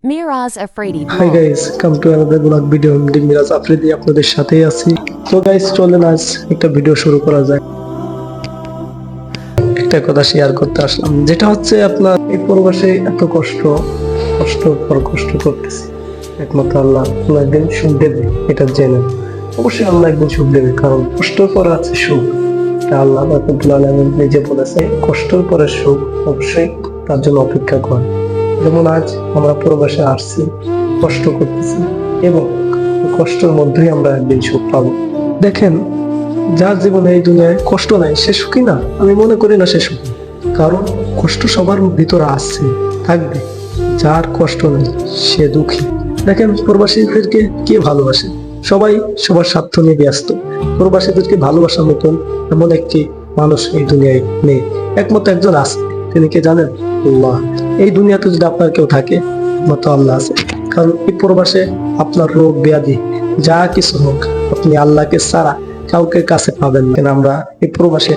Miraz Afridi হাই Vlog. Guys, come to another blog video. Miraz Afridi আপনাদের সাথেই আছি। তো গাইস, চলেন আজ একটা ভিডিও শুরু করা যায়। একটা কথা শেয়ার করতে আসলাম, যেটা হচ্ছে আপনার এই প্রবাসে এত কষ্ট করতেছি। একমাত্র আল্লাহ একদিন সুখ দেবে, এটা জেনে। অবশ্যই আল্লাহ একদিন সুখ দেবে, কারণ কষ্টের পরে আছে সুখ। এটা আল্লাহ রাব্বুল আলামিন নিজে বলেছে, কষ্টের পরে সুখ অবশ্যই তার জন্য অপেক্ষা করে। যেমন আজ আমরা প্রবাসে আসছি, কষ্ট করতেছি, এবং কষ্টের মধ্যেই আমরা একদিন সুখ পাবো। দেখেন, যার জীবনে এই দুনিয়ায় কষ্ট নাই সে সুখী না, আমি মনে করি না সে সুখী। কারণ কষ্ট সবার ভিতরে আছে, থাকবে। যার কষ্ট নেই সে দুঃখী। দেখেন, প্রবাসীদেরকে কে ভালোবাসে? সবাই সবার স্বার্থ নিয়ে ব্যস্ত। প্রবাসীদেরকে ভালোবাসার মতন এমন একটি মানুষ এই দুনিয়ায় নেই। একমাত্র একজন আছে, তিনি কে জানেন? আল্লাহ। এই দুনিয়াতে যদি আপনার কেউ থাকে, একমাত্র আল্লাহ আছে। কারণ এই প্রবাসে আপনার রোগ ব্যাধি যা কিছু হোক, আপনি আল্লাহকে ছাড়া কাউকে কাছে পাবেন না। আমরা এই প্রবাসে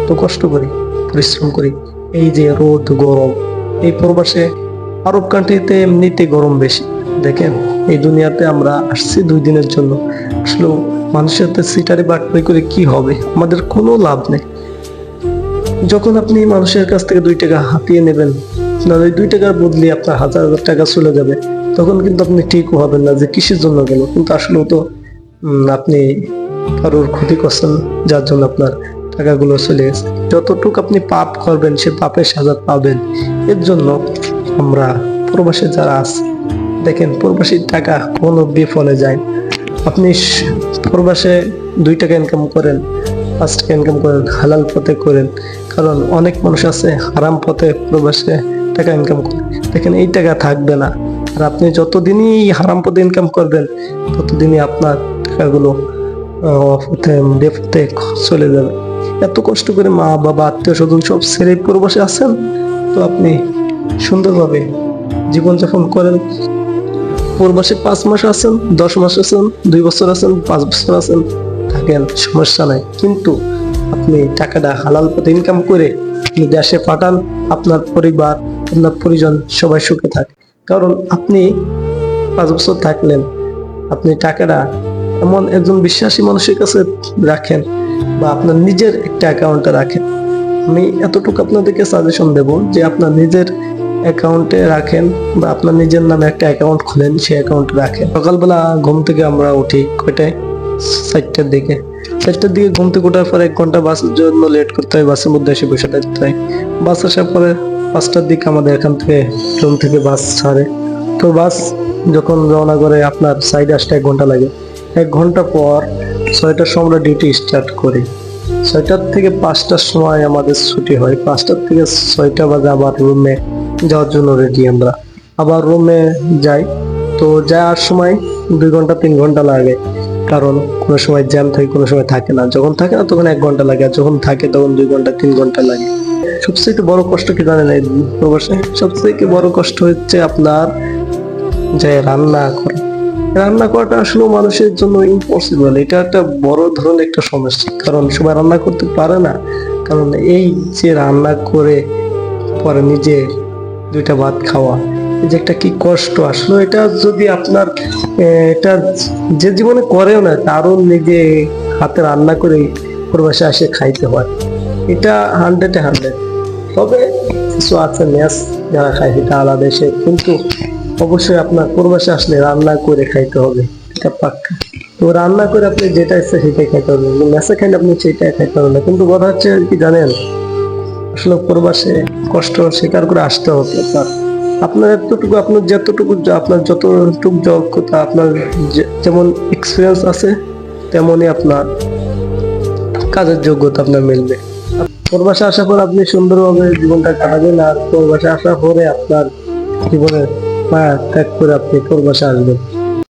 তো কষ্ট করি, পরিশ্রম করি। এই যে রোদ গরম, এই প্রবাসে আরব কান্ট্রিতে এমনিতে গরম বেশি। দেখেন, এই দুনিয়াতে আমরা আসছি 2 দিনের জন্য। আসলে মানুষের সাথে সিটারি বাটপাই করে কি হবে? আমাদের কোনো লাভ নেই। যখন আপনি মানুষের কাছ থেকে 2 টাকা হাতিয়ে নেবেন, আপনার ওই 2 টাকার বদলে আপনার হাজার হাজার টাকা চলে যাবে, তখন কিন্তু আপনি ঠিকও হবেন না যে কিসের জন্য গেল। কিন্তু আসলে তো আপনি কারোর ক্ষতি করছেন, যার জন্য আপনার টাকাগুলো চলে গেছে। যতটুকু আপনি পাপ করবেন, সে পাপের সাজা পাবেন। এর জন্য আমরা প্রবাসে যারা আছে, দেখেন, প্রবাসীর টাকা কোনো বিফলে যায়। আপনি প্রবাসে 2 টাকা ইনকাম করেন, 5 টাকা ইনকাম করেন, হালাল পথে করেন। কারণ অনেক মানুষ আছে হারাম পথে প্রবাসে টাকা ইনকাম করে। দেখেন, এই টাকা থাকবে না। আর আপনি যতদিনই হারাম পথে ইনকাম করবেন, ততদিনই আপনার টাকাগুলো বেপথে চলে যাবে। এত কষ্ট করে মা বাবা আত্মীয় স্বজন সব ছেড়ে প্রবাসে আছেন, তো আপনি সুন্দরভাবে জীবনযাপন করেন। প্রবাসে 5 মাস আছেন, 10 মাস আছেন, 2 বছর আছেন, 5 বছর আছেন, থাকেন, সমস্যা নাই। কিন্তু আপনি টাকাটা হালাল পথে ইনকাম করে আপনি দেশে পাঠান, আপনার পরিবার, আপনার পরিজন সবাই সুখে থাকে। কারণ আপনি 5 বছর থাকলেন, আপনি টাকাটা এমন একজন বিশ্বাসী মানুষের কাছে রাখেন, বা আপনার নিজের একটা অ্যাকাউন্টে রাখেন। আমি এতটুকু আপনাদেরকে সাজেশন দেব যে আপনার নিজের অ্যাকাউন্টে রাখেন, বা আপনার নিজের নামে একটা অ্যাকাউন্ট খুলেন, সেই অ্যাকাউন্টে রাখেন। সকালবেলা ঘুম থেকে আমরা উঠি কয়টায়? 4টার দিকে। 4টার দিকে ঘুম থেকে ওঠার পরে 1 ঘন্টা বাসের জন্য লেট করতে হয়, বাসের মধ্যে এসে বসে থাকতে হয়। বাস আসার পরে 5টার দিকে আমাদের এখান থেকে রুম থেকে বাস ছাড়ে। তো বাস যখন রওনা করে, আপনার সাইডে আসতে 1 ঘন্টা লাগে। 1 ঘন্টা পর 6টার সময় আমরা ডিউটি স্টার্ট করি। 6টার থেকে 5টার সময় আমাদের ছুটি হয়। 5টার থেকে 6টা বাজে আবার রুমে যাওয়ার জন্য রেডি। আমরা আবার রুমে যাই। তো যাওয়ার সময় 2 ঘন্টা 3 ঘন্টা লাগে, কারণ কোনো সময় জ্যাম থাকে, কোনো সময় থাকে না। যখন থাকে না তখন 1 ঘন্টা লাগে, আর যখন থাকে তখন 2 ঘন্টা 3 ঘন্টা লাগে। সবচেয়ে বড় কষ্ট কি জানেন? এই প্রবাসে সবচেয়ে বড় কষ্ট হচ্ছে আপনার যে রান্না করাটা আসলে মানুষের জন্য ইম্পসিবল। এটা একটা বড় ধরনের একটা সমস্যা, কারণ সবাই রান্না করতে পারে না। কারণ এই যে রান্না করে পরে নিজে 2টা ভাত খাওয়া, এই যে একটা কি কষ্ট আসলে। এটা যদি আপনার এটা যে জীবনে করেও না, তারও নিজে হাতে রান্না করে প্রবাসে আসে খাইতে হয়। এটা 100-এ 100। তবে কিছু আছে মেস যারা খায়, সেটা আলাদা এসে। কিন্তু অবশ্যই আপনার প্রবাসে আসলে রান্না করে খাইতে হবে, এটা পাক্কা। তো রান্না করে আপনি যেটা ইচ্ছে সেটাই খাইতে হবে, মেসে খাইলে আপনি সেটাই খাইতে হবে না। কিন্তু কথা হচ্ছে কি জানেন, আসলে প্রবাসে কষ্ট স্বীকার করে আসতে হবে। আপনার এতটুকু, আপনার যতটুকু, আপনার যতটুকু যোগ্যতা, আপনার যেমন এক্সপিরিয়েন্স আছে, তেমনই আপনার কাজের যোগ্যতা আপনার মিলবে। প্রবাসে আসার পর আপনি সুন্দরভাবে জীবনটা কাটাবেন, আর প্রবাসে আসার পরে আপনার জীবনের মায়া ত্যাগ করে আপনি প্রবাসে আসবেন।